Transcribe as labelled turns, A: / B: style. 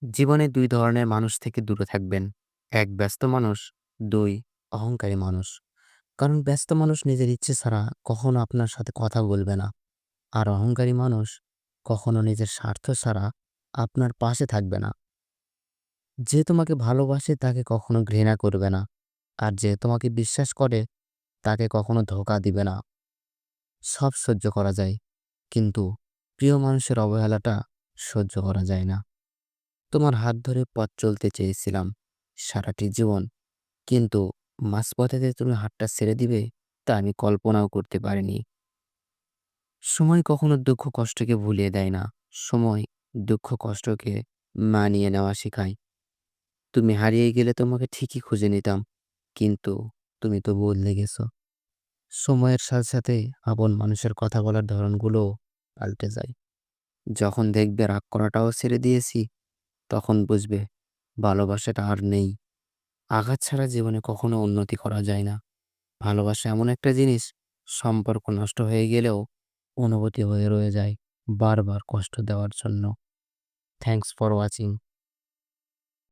A: জীবনে ২ ধরনের মানুষ থেকে দূরে থাকবেন। ১ ব্যস্ত মানুষ, ২ অহংকারী মানুষ। কারণ ব্যস্ত মানুষ নিজের ইচ্ছে ছাড়া কখনো আপনার সাথে কথা বলবে না। আর অহংকারী মানুষ কখনো নিজের স্বার্থ ছাড়া আপনার পাশে থাকবে না। যে তোমাকে ভালোবাসে তাকে কখনো ঘৃণা করবে না। আর যে তোমাকে বিশ্বাস করে তাকে কখনো ধোঁকা দিবে না। সব সহ্য করা যায়, কিন্তু প্রিয় মানুষের অবহেলাটা সহ্য করা যায় না। তোমার হাত ধরে পথ চলতে চেয়েছিলাম সারাটি জীবন, কিন্তু মাঝপথে যে তুমি হাতটা ছেড়ে দিবে তা আমি কল্পনাও করতে পারিনি। সময় কখনো দুঃখ কষ্টকে ভুলিয়ে দেয় না। সময় দুঃখ কষ্টকে মানিয়ে নেওয়া শেখায়। তুমি হারিয়ে গেলে তোমাকে ঠিকই খুঁজে নিতাম, কিন্তু তুমি তো বদলে গেছো। সময়ের সাথে সাথে আপন মানুষের কথা বলার ধরনগুলো পাল্টে যায়। যখন দেখবে রাগ করাটাও ছেড়ে দিয়েছি, তখন বুঝবে ভালোবাসাটা আর নেই। আঘাত ছাড়া জীবনে কখনো উন্নতি করা যায় না। ভালোবাসা এমন একটা জিনিস, সম্পর্ক নষ্ট হয়ে গেলেও অনুভূতি হয়ে রয়ে যায় বারবার কষ্ট দেওয়ার জন্য। Thanks for watching.